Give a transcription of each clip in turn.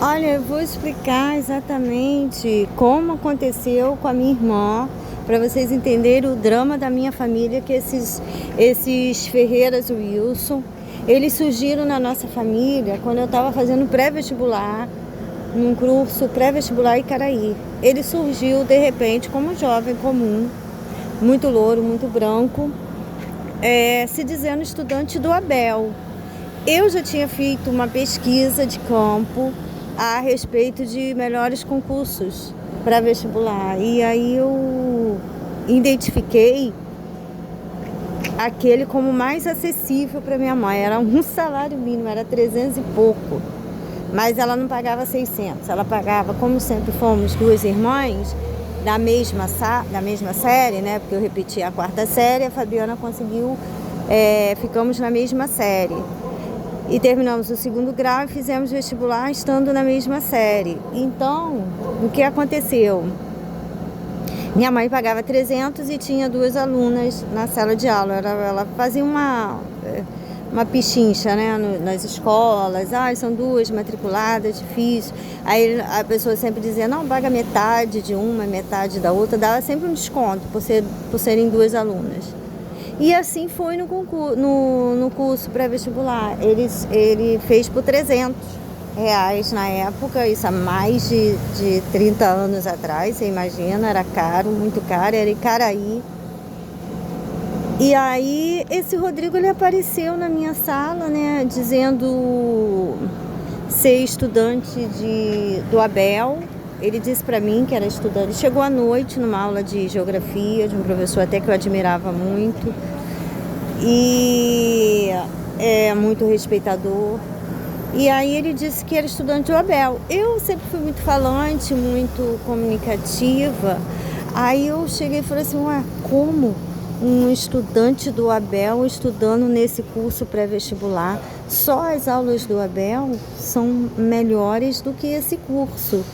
Olha, eu vou explicar exatamente como aconteceu com a minha irmã, para vocês entenderem o drama da minha família, que esses Ferreiras Wilson, eles surgiram na nossa família quando eu estava fazendo pré-vestibular, num curso pré-vestibular em Caraí. Ele surgiu de repente como jovem comum, muito louro, muito branco, se dizendo estudante do Abel. Eu já tinha feito uma pesquisa de campo a respeito de melhores concursos para vestibular. E aí eu identifiquei aquele como mais acessível para minha mãe. Era um salário mínimo, era 300 e pouco. Mas ela não pagava 600. Ela pagava, como sempre fomos duas irmãs da mesma série, né? Porque eu repeti a quarta série, a Fabiana conseguiu, ficamos na mesma série. E terminamos o segundo grau e fizemos vestibular estando na mesma série. Então, o que aconteceu? Minha mãe pagava 300 e tinha duas alunas na sala de aula. Ela fazia uma pichincha, né, nas escolas. São duas matriculadas, difícil. Aí a pessoa sempre dizia, não, paga metade de uma, metade da outra. Dava sempre um desconto por serem duas alunas. E assim foi no curso pré-vestibular. Ele fez por R$ 300 na época, isso há mais de 30 anos atrás, você imagina, era caro, muito caro, era em Caraí. E aí esse Rodrigo, ele apareceu na minha sala, né, dizendo ser estudante do Abel. Ele disse para mim que era estudante. Chegou à noite numa aula de geografia de um professor até que eu admirava muito. E é muito respeitador. E aí ele disse que era estudante do Abel. Eu sempre fui muito falante, muito comunicativa. Aí eu cheguei e falei assim, como um estudante do Abel estudando nesse curso pré-vestibular? Só as aulas do Abel são melhores do que esse curso.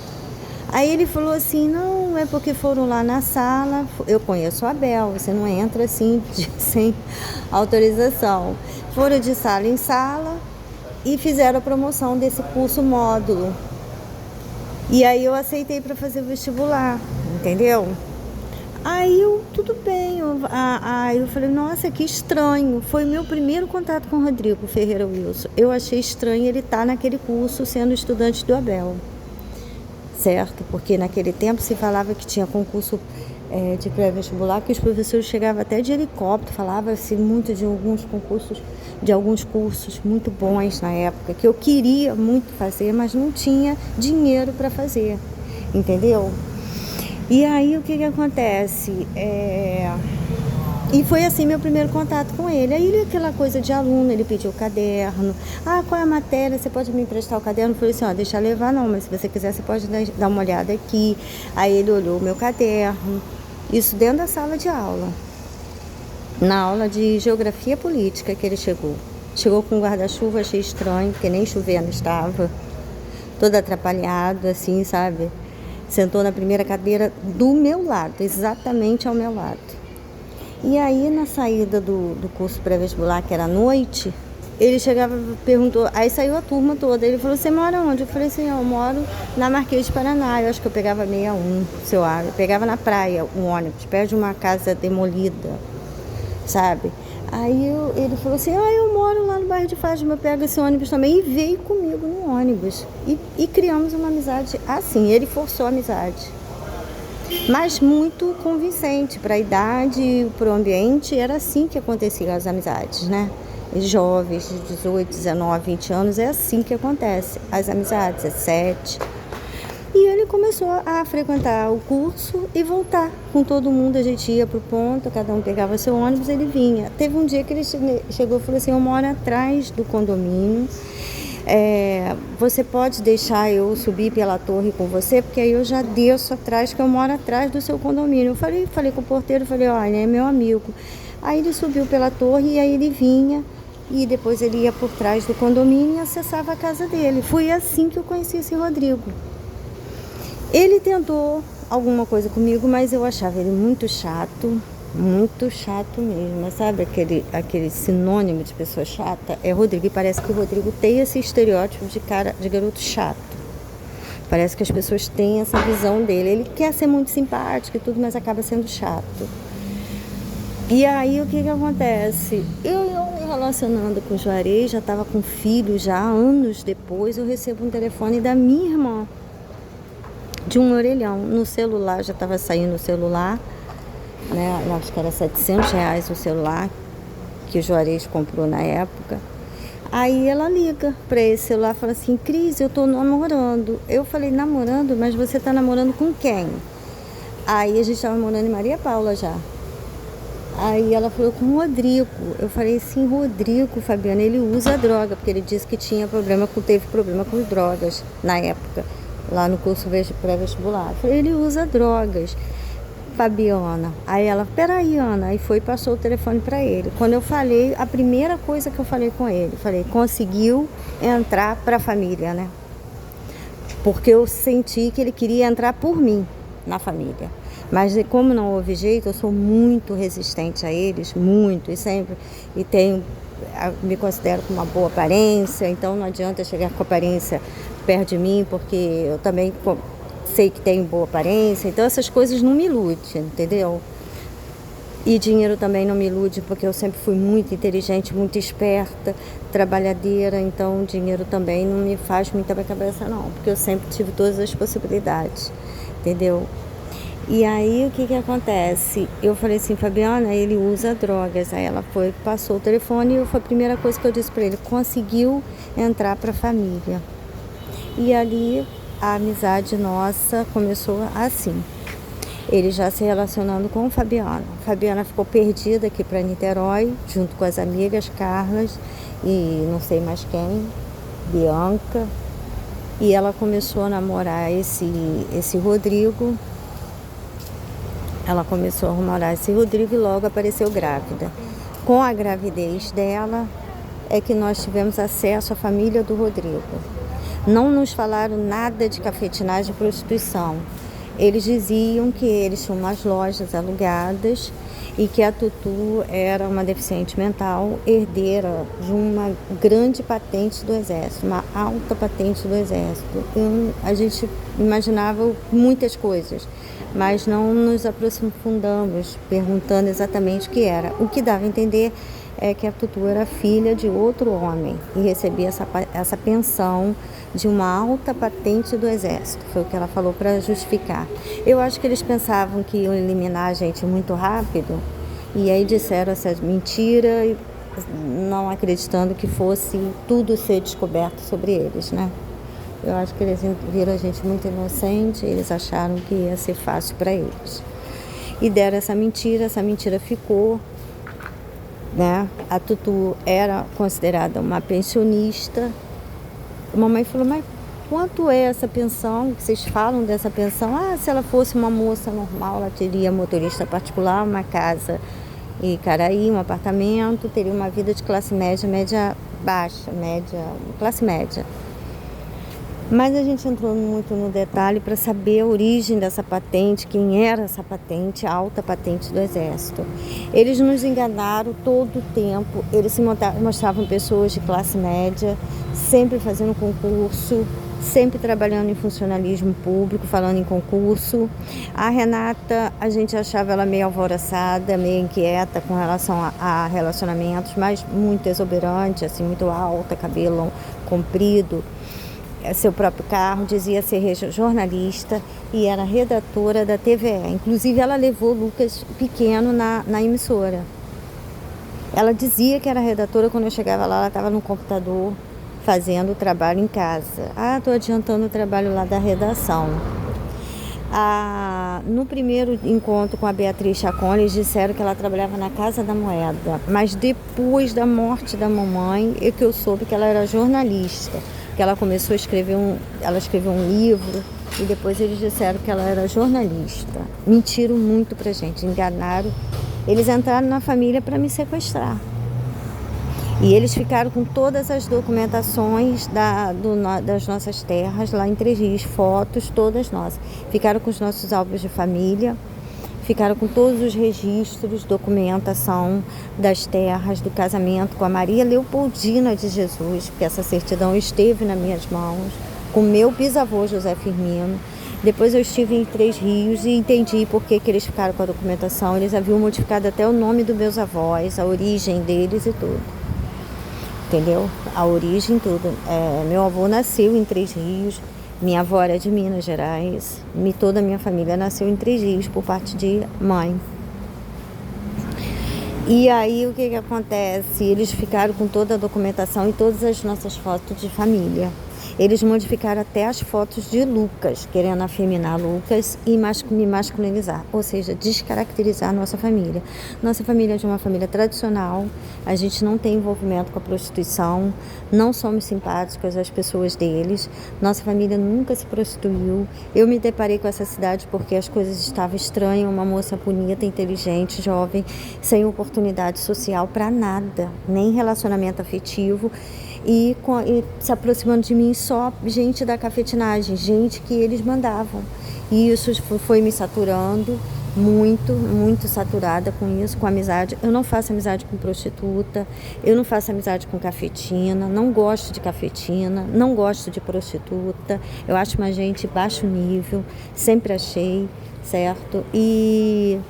Aí ele falou assim, não, é porque foram lá na sala, eu conheço o Abel, você não entra assim sem autorização. Foram de sala em sala e fizeram a promoção desse curso módulo. E aí eu aceitei para fazer o vestibular, entendeu? Aí tudo bem, aí eu falei, nossa, que estranho. Foi meu primeiro contato com o Rodrigo Ferreira Wilson. Eu achei estranho ele estar naquele curso sendo estudante do Abel. Certo? Porque naquele tempo se falava que tinha concurso de pré-vestibular, que os professores chegavam até de helicóptero, falava-se muito de alguns cursos muito bons na época, que eu queria muito fazer, mas não tinha dinheiro para fazer, entendeu? E aí o que acontece? E foi assim meu primeiro contato com ele. Aí ele, aquela coisa de aluno, ele pediu o caderno. Qual é a matéria? Você pode me emprestar o caderno? Eu falei assim, deixa eu levar não, mas se você quiser você pode dar uma olhada aqui. Aí ele olhou o meu caderno. Isso dentro da sala de aula. Na aula de geografia política que ele chegou. Chegou com um guarda-chuva, achei estranho, porque nem chovendo estava. Todo atrapalhado, assim, sabe? Sentou na primeira cadeira do meu lado, exatamente ao meu lado. E aí, na saída do curso pré-vestibular, que era à noite, ele chegava e perguntou, aí saiu a turma toda, ele falou, você mora onde? Eu falei assim, eu moro na Marquês de Paraná, eu acho que eu pegava 61, eu pegava na praia um ônibus, perto de uma casa demolida, sabe? Aí ele falou assim, eu moro lá no bairro de Fátima, eu pego esse ônibus também, e veio comigo no ônibus, e criamos uma amizade assim, ele forçou a amizade. Mas muito convincente para a idade e para o ambiente, era assim que aconteciam as amizades, né? Jovens de 18, 19, 20 anos, é assim que acontece as amizades, é 7. E ele começou a frequentar o curso e voltar com todo mundo, a gente ia pro ponto, cada um pegava seu ônibus, ele vinha. Teve um dia que ele chegou e falou assim, eu moro atrás do condomínio, você pode deixar eu subir pela torre com você, porque aí eu já desço atrás, que eu moro atrás do seu condomínio. Eu falei com o porteiro, olha, é meu amigo. Aí ele subiu pela torre e aí ele vinha e depois ele ia por trás do condomínio e acessava a casa dele. Foi assim que eu conheci esse Rodrigo. Ele tentou alguma coisa comigo, mas eu achava ele muito chato mesmo, sabe? Aquele sinônimo de pessoa chata é Rodrigo, e parece que o Rodrigo tem esse estereótipo de garoto chato. Parece que as pessoas têm essa visão dele. Ele quer ser muito simpático e tudo, mas acaba sendo chato. E aí o que acontece? Eu me relacionando com o Juarez, já estava com filho já, anos depois, eu recebo um telefone da minha irmã, de um orelhão. No celular, já estava saindo o celular, né? Acho que era R$700 o celular que o Juarez comprou na época. Aí ela liga para esse celular e fala assim: Cris, eu tô namorando. Eu falei: namorando? Mas você tá namorando com quem? Aí a gente tava morando em Maria Paula já. Aí ela falou: com o Rodrigo. Eu falei: sim, Rodrigo, Fabiana, ele usa droga, porque ele disse que teve problema com drogas na época, lá no curso pré-vestibular. Eu falei: ele usa drogas, Fabiana. Aí ela: peraí, Ana. Aí foi e passou o telefone para ele. Quando eu falei, a primeira coisa que eu falei com ele, falei: conseguiu entrar para a família, né? Porque eu senti que ele queria entrar por mim na família. Mas como não houve jeito, eu sou muito resistente a eles, muito, e me considero com uma boa aparência, então não adianta chegar com aparência perto de mim, porque eu também sei que tenho boa aparência, então essas coisas não me iludem, entendeu? E dinheiro também não me ilude, porque eu sempre fui muito inteligente, muito esperta, trabalhadeira, então dinheiro também não me faz muita minha cabeça não, porque eu sempre tive todas as possibilidades, entendeu? E aí o que acontece? Eu falei assim: Fabiana, ele usa drogas. Aí ela passou o telefone e foi a primeira coisa que eu disse para ele: conseguiu entrar para a família. E ali a amizade nossa começou assim. Ele já se relacionando com Fabiana. Fabiana ficou perdida aqui para Niterói, junto com as amigas Carlas e não sei mais quem, Bianca. E ela começou a namorar esse Rodrigo. Ela começou a namorar esse Rodrigo e logo apareceu grávida. Com a gravidez dela é que nós tivemos acesso à família do Rodrigo. Não nos falaram nada de cafetinagem e prostituição. Eles diziam que eles tinham umas lojas alugadas e que a Tutu era uma deficiente mental, herdeira de uma grande patente do Exército, uma alta patente do Exército. A gente imaginava muitas coisas, mas não nos aprofundamos perguntando exatamente o que era. O que dava a entender é que a Tutu era filha de outro homem e recebia essa pensão de uma alta patente do Exército. Foi o que ela falou para justificar. Eu acho que eles pensavam que iam eliminar a gente muito rápido e aí disseram essa mentira, não acreditando que fosse tudo ser descoberto sobre eles, né? Eu acho que eles viram a gente muito inocente, eles acharam que ia ser fácil para eles. E deram essa mentira ficou, né? A Tutu era considerada uma pensionista. A mamãe falou: mas quanto é essa pensão? Vocês falam dessa pensão? Ah, se ela fosse uma moça normal, ela teria motorista particular, uma casa em Icaraí, um apartamento, teria uma vida de classe média, média baixa, classe média. Mas a gente entrou muito no detalhe para saber a origem dessa patente, quem era essa patente, a alta patente do Exército. Eles nos enganaram todo o tempo, eles se mostravam pessoas de classe média, sempre fazendo concurso, sempre trabalhando em funcionalismo público, falando em concurso. A Renata, a gente achava ela meio alvoroçada, meio inquieta com relação a relacionamentos, mas muito exuberante, assim, muito alta, cabelo comprido. Seu próprio carro, dizia ser jornalista e era redatora da TVE. Inclusive, ela levou Lucas pequeno na emissora. Ela dizia que era redatora, quando eu chegava lá, ela estava no computador fazendo o trabalho em casa. Ah, estou adiantando o trabalho lá da redação. No primeiro encontro com a Beatriz Chacon, eles disseram que ela trabalhava na Casa da Moeda, mas depois da morte da mamãe é que eu soube que ela era jornalista, que ela começou a escrever ela escreveu um livro e depois eles disseram que ela era jornalista. Mentiram muito pra gente, enganaram. Eles entraram na família para me sequestrar. E eles ficaram com todas as documentações das nossas terras lá em Três Rios, fotos todas nossas. Ficaram com os nossos álbuns de família, ficaram com todos os registros, documentação das terras, do casamento com a Maria Leopoldina de Jesus, porque essa certidão esteve nas minhas mãos, com meu bisavô José Firmino. Depois eu estive em Três Rios e entendi por que eles ficaram com a documentação. Eles haviam modificado até o nome dos meus avós, a origem deles e tudo. Entendeu? A origem, tudo. Meu avô nasceu em Três Rios, minha avó era de Minas Gerais, toda a minha família nasceu em Três Rios por parte de mãe. E aí o que acontece? Eles ficaram com toda a documentação e todas as nossas fotos de família. Eles modificaram até as fotos de Lucas, querendo afeminar Lucas e me masculinizar, ou seja, descaracterizar a nossa família. Nossa família é de uma família tradicional, a gente não tem envolvimento com a prostituição, não somos simpáticos às pessoas deles, nossa família nunca se prostituiu. Eu me deparei com essa cidade porque as coisas estavam estranhas, uma moça bonita, inteligente, jovem, sem oportunidade social para nada, nem relacionamento afetivo. E se aproximando de mim só gente da cafetinagem, gente que eles mandavam. E isso foi me saturando, muito saturada com isso, com amizade. Eu não faço amizade com prostituta, eu não faço amizade com cafetina, não gosto de cafetina, não gosto de prostituta. Eu acho uma gente baixo nível, sempre achei, certo? E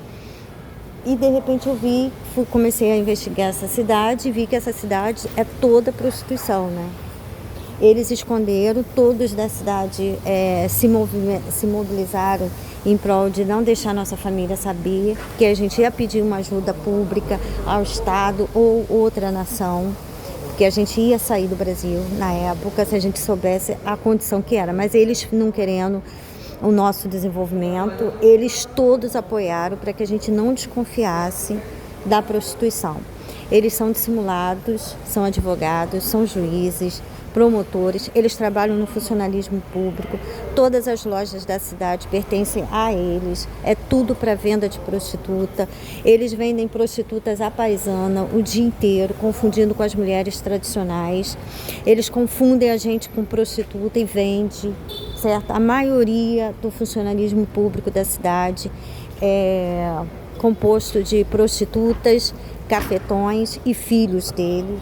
de repente eu comecei a investigar essa cidade e vi que essa cidade é toda prostituição, né? Eles esconderam, todos da cidade se mobilizaram em prol de não deixar nossa família saber que a gente ia pedir uma ajuda pública ao Estado ou outra nação, que a gente ia sair do Brasil na época se a gente soubesse a condição que era, mas eles não querendo o nosso desenvolvimento, eles todos apoiaram para que a gente não desconfiasse da prostituição. Eles são dissimulados, são advogados, são juízes, promotores, eles trabalham no funcionalismo público, todas as lojas da cidade pertencem a eles, é tudo para venda de prostituta, eles vendem prostitutas à paisana o dia inteiro, confundindo com as mulheres tradicionais, eles confundem a gente com prostituta e vende, certo? A maioria do funcionalismo público da cidade é composto de prostitutas, cafetões e filhos dele.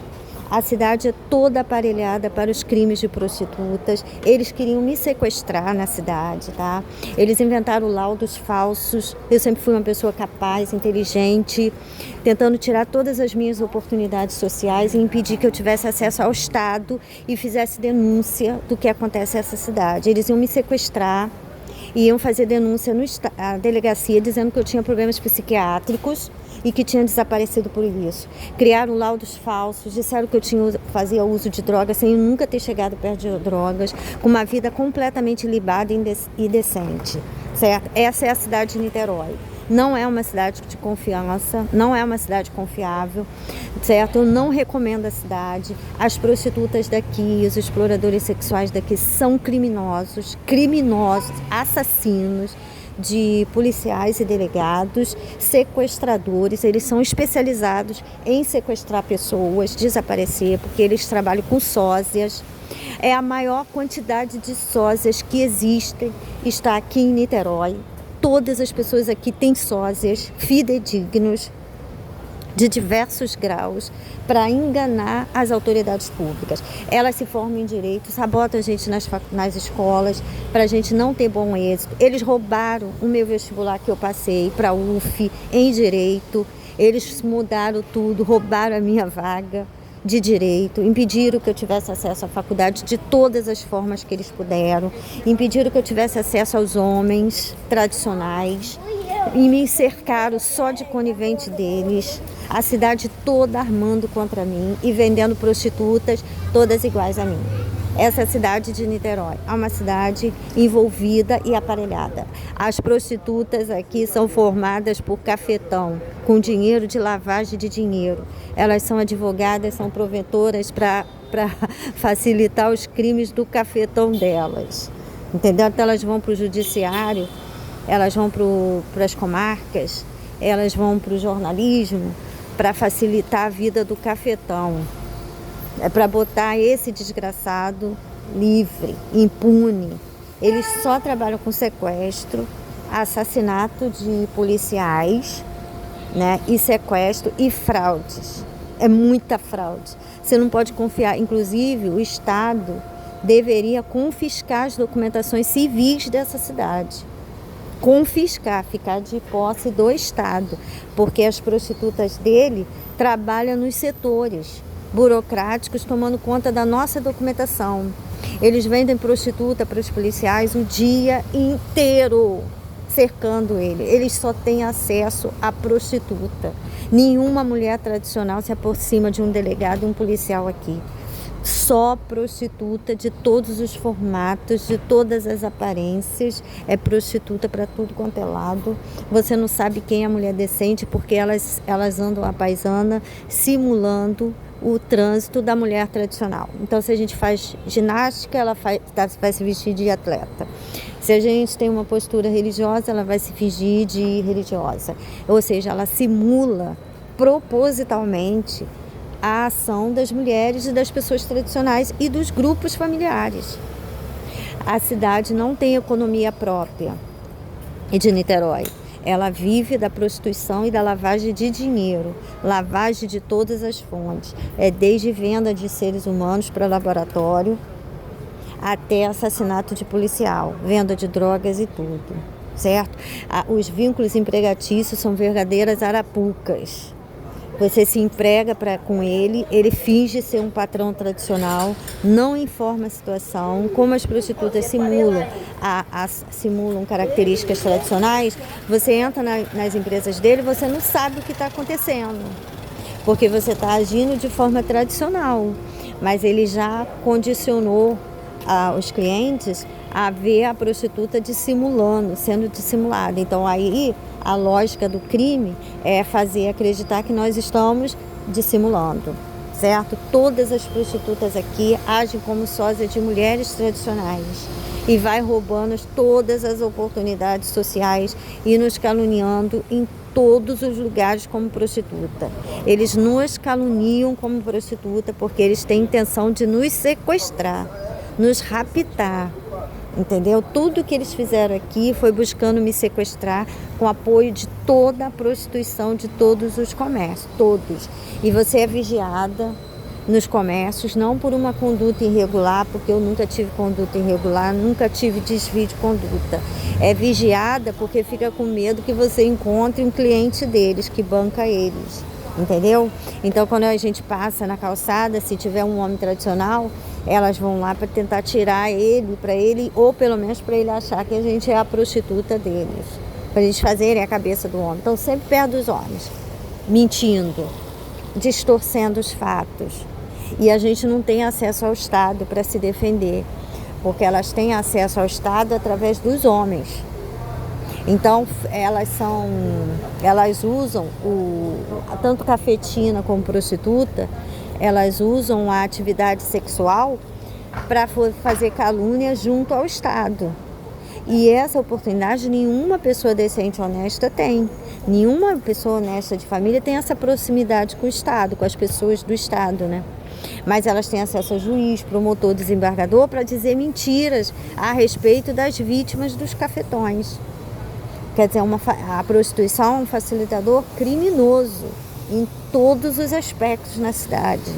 A cidade é toda aparelhada para os crimes de prostitutas. Eles queriam me sequestrar na cidade, tá? Eles inventaram laudos falsos. Eu sempre fui uma pessoa capaz, inteligente, tentando tirar todas as minhas oportunidades sociais e impedir que eu tivesse acesso ao Estado e fizesse denúncia do que acontece nessa cidade. Eles iam me sequestrar, iam fazer denúncia na delegacia dizendo que eu tinha problemas psiquiátricos e que tinha desaparecido por isso. Criaram laudos falsos, disseram que eu fazia uso de drogas sem nunca ter chegado perto de drogas, com uma vida completamente libada e decente, certo? Essa é a cidade de Niterói. Não é uma cidade de confiança, não é uma cidade confiável, certo? Eu não recomendo a cidade. As prostitutas daqui, os exploradores sexuais daqui são criminosos, assassinos de policiais e delegados, sequestradores. Eles são especializados em sequestrar pessoas, desaparecer, porque eles trabalham com sósias. É a maior quantidade de sósias que existem, está aqui em Niterói. Todas as pessoas aqui têm sósias fidedignos de diversos graus para enganar as autoridades públicas. Elas se formam em direito, sabotam a gente nas escolas para a gente não ter bom êxito. Eles roubaram o meu vestibular que eu passei para a UF em direito. Eles mudaram tudo, roubaram a minha vaga de direito, impediram que eu tivesse acesso à faculdade de todas as formas que eles puderam, impediram que eu tivesse acesso aos homens tradicionais e me cercaram só de conivente deles, a cidade toda armando contra mim e vendendo prostitutas todas iguais a mim. Essa é a cidade de Niterói, é uma cidade envolvida e aparelhada. As prostitutas aqui são formadas por cafetão, com dinheiro de lavagem de dinheiro. Elas são advogadas, são proventoras para facilitar os crimes do cafetão delas. Entendeu? Então elas vão para o judiciário, elas vão para as comarcas, elas vão para o jornalismo para facilitar a vida do cafetão. É para botar esse desgraçado livre, impune. Eles só trabalham com sequestro, assassinato de policiais, né? E sequestro e fraudes. É muita fraude. Você não pode confiar. Inclusive, o Estado deveria confiscar as documentações civis dessa cidade. Confiscar, ficar de posse do Estado, porque as prostitutas dele trabalham nos setores burocráticos, tomando conta da nossa documentação. Eles vendem prostituta para os policiais o dia inteiro, cercando ele. Eles só têm acesso à prostituta. Nenhuma mulher tradicional se aproxima de um delegado e um policial aqui. Só prostituta de todos os formatos, de todas as aparências, é prostituta para tudo quanto é lado. Você não sabe quem é a mulher decente, porque elas andam à paisana, simulando o trânsito da mulher tradicional. Então, se a gente faz ginástica, ela vai se vestir de atleta. Se a gente tem uma postura religiosa, ela vai se fingir de religiosa. Ou seja, ela simula propositalmente a ação das mulheres e das pessoas tradicionais e dos grupos familiares. A cidade não tem economia própria de Niterói. Ela vive da prostituição e da lavagem de dinheiro, lavagem de todas as fontes. É desde venda de seres humanos para laboratório até assassinato de policial, venda de drogas e tudo, certo? Os vínculos empregatícios são verdadeiras arapucas. Você se emprega com ele, ele finge ser um patrão tradicional, não informa a situação. Como as prostitutas simulam características tradicionais, você entra nas empresas dele, você não sabe o que está acontecendo, porque você está agindo de forma tradicional, mas ele já condicionou os clientes a ver a prostituta sendo dissimulada. Então aí a lógica do crime é fazer acreditar que nós estamos dissimulando, certo? Todas as prostitutas aqui agem como sósias de mulheres tradicionais e vai roubando todas as oportunidades sociais e nos caluniando em todos os lugares como prostituta. Eles nos caluniam como prostituta porque eles têm intenção de nos sequestrar, nos raptar. Entendeu? Tudo que eles fizeram aqui foi buscando me sequestrar com apoio de toda a prostituição de todos os comércios, todos. E você é vigiada nos comércios, não por uma conduta irregular, porque eu nunca tive conduta irregular, nunca tive desvio de conduta. É vigiada porque fica com medo que você encontre um cliente deles, que banca eles. Entendeu? Então, quando a gente passa na calçada, se tiver um homem tradicional, elas vão lá para tentar tirar ele, ou pelo menos para ele achar que a gente é a prostituta deles, para eles fazerem a cabeça do homem. Então, sempre perto dos homens, mentindo, distorcendo os fatos. E a gente não tem acesso ao Estado para se defender, porque elas têm acesso ao Estado através dos homens. Então, elas usam, tanto cafetina como prostituta, elas usam a atividade sexual para fazer calúnia junto ao Estado. E essa oportunidade nenhuma pessoa decente e honesta tem. Nenhuma pessoa honesta de família tem essa proximidade com o Estado, com as pessoas do Estado, né? Mas elas têm acesso a juiz, promotor, desembargador para dizer mentiras a respeito das vítimas dos cafetões. Quer dizer, a prostituição é um facilitador criminoso em todos os aspectos na cidade.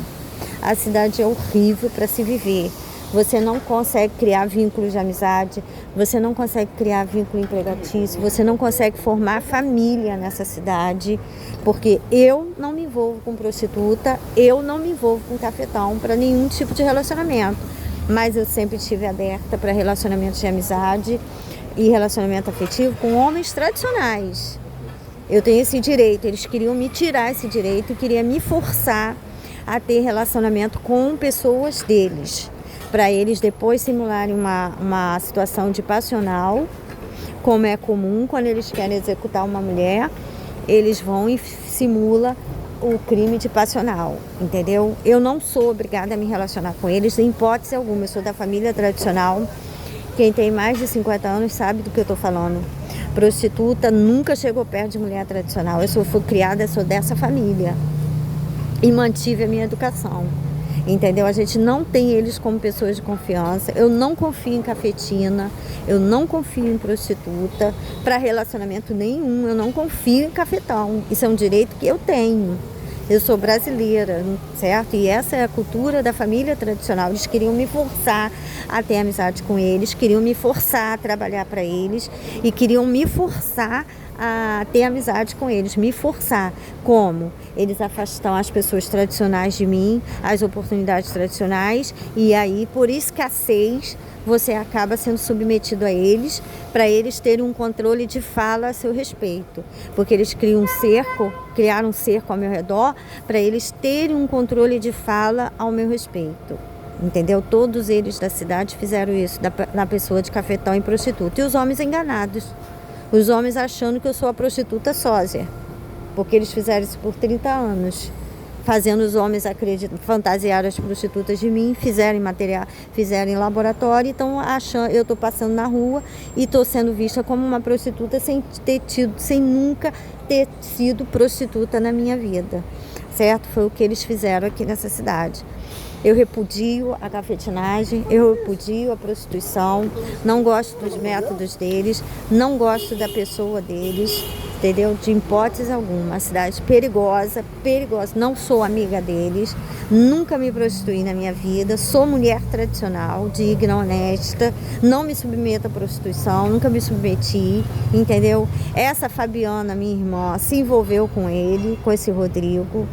A cidade é horrível para se viver. Você não consegue criar vínculos de amizade, você não consegue criar vínculo empregatício, você não consegue formar família nessa cidade, porque eu não me envolvo com prostituta, eu não me envolvo com cafetão para nenhum tipo de relacionamento. Mas eu sempre estive aberta para relacionamentos de amizade e relacionamento afetivo com homens tradicionais. Eu tenho esse direito, eles queriam me tirar esse direito, queriam me forçar a ter relacionamento com pessoas deles, para eles depois simularem uma situação de passional, como é comum quando eles querem executar uma mulher, eles vão e simulam o crime de passional, entendeu? Eu não sou obrigada a me relacionar com eles, em hipótese alguma, eu sou da família tradicional. Quem tem mais de 50 anos sabe do que eu estou falando. Prostituta nunca chegou perto de mulher tradicional. Eu fui criada, sou dessa família. E mantive a minha educação. Entendeu? A gente não tem eles como pessoas de confiança. Eu não confio em cafetina. Eu não confio em prostituta. Para relacionamento nenhum, eu não confio em cafetão. Isso é um direito que eu tenho. Eu sou brasileira, certo? E essa é a cultura da família tradicional. Eles queriam me forçar a ter amizade com eles, queriam me forçar a trabalhar para eles e queriam me forçar a ter amizade com eles, me forçar. Como? Eles afastam as pessoas tradicionais de mim, as oportunidades tradicionais, e aí, por escassez, você acaba sendo submetido a eles, para eles terem um controle de fala a seu respeito. Porque eles criaram um cerco ao meu redor, para eles terem um controle de fala ao meu respeito. Entendeu? Todos eles da cidade fizeram isso, na pessoa de cafetão e prostituta. E os homens enganados. Os homens achando que eu sou a prostituta sósia, porque eles fizeram isso por 30 anos, fazendo os homens fantasiar as prostitutas de mim, fizeram em laboratório, então achando, eu estou passando na rua e estou sendo vista como uma prostituta sem nunca ter sido prostituta na minha vida, certo? Foi o que eles fizeram aqui nessa cidade. Eu repudio a cafetinagem, eu repudio a prostituição, não gosto dos métodos deles, não gosto da pessoa deles, entendeu? De hipótese alguma. Uma cidade perigosa, não sou amiga deles, nunca me prostituí na minha vida, sou mulher tradicional, digna, honesta, não me submeto à prostituição, nunca me submeti, entendeu? Essa Fabiana, minha irmã, se envolveu com ele, com esse Rodrigo.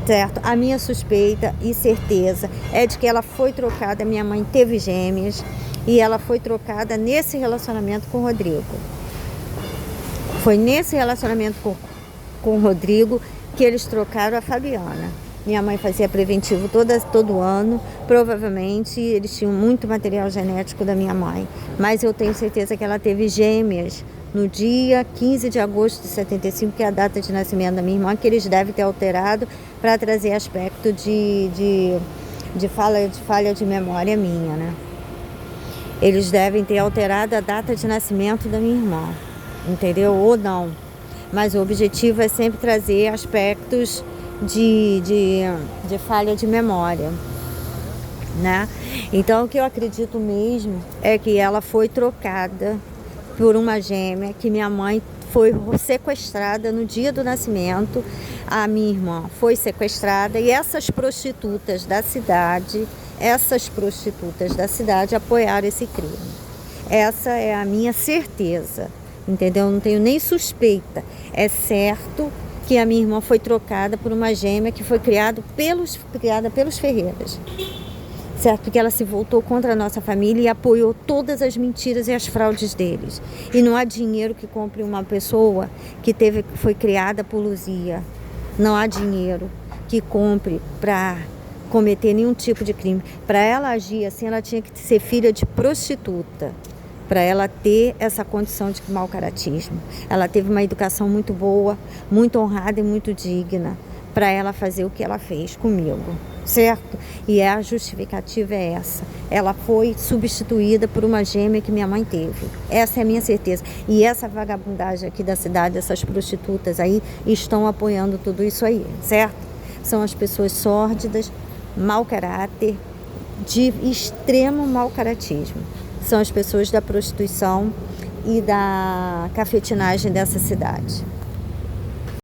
Certo? A minha suspeita e certeza é de que ela foi trocada, minha mãe teve gêmeas e ela foi trocada nesse relacionamento com o Rodrigo. Foi nesse relacionamento com o Rodrigo que eles trocaram a Fabiana. Minha mãe fazia preventivo todo ano, provavelmente eles tinham muito material genético da minha mãe, mas eu tenho certeza que ela teve gêmeas no dia 15 de agosto de 75, que é a data de nascimento da minha irmã, que eles devem ter alterado para trazer aspecto de falha de memória minha, né? Eles devem ter alterado a data de nascimento da minha irmã, entendeu? Ou não. Mas o objetivo é sempre trazer aspectos de falha de memória, né? Então, o que eu acredito mesmo é que ela foi trocada por uma gêmea, que minha mãe foi sequestrada no dia do nascimento, a minha irmã foi sequestrada e essas prostitutas da cidade apoiaram esse crime. Essa é a minha certeza, entendeu? Não tenho nem suspeita. É certo que a minha irmã foi trocada por uma gêmea que foi criada pelos Ferreiras. Certo? Porque ela se voltou contra a nossa família e apoiou todas as mentiras e as fraudes deles. E não há dinheiro que compre uma pessoa que foi criada por Luzia. Não há dinheiro que compre para cometer nenhum tipo de crime. Para ela agir assim, ela tinha que ser filha de prostituta, para ela ter essa condição de mau caratismo. Ela teve uma educação muito boa, muito honrada e muito digna, para ela fazer o que ela fez comigo, certo? E a justificativa é essa. Ela foi substituída por uma gêmea que minha mãe teve. Essa é a minha certeza. E essa vagabundagem aqui da cidade, essas prostitutas aí, estão apoiando tudo isso aí, certo? São as pessoas sórdidas, mau caráter, de extremo mau caratismo. São as pessoas da prostituição e da cafetinagem dessa cidade.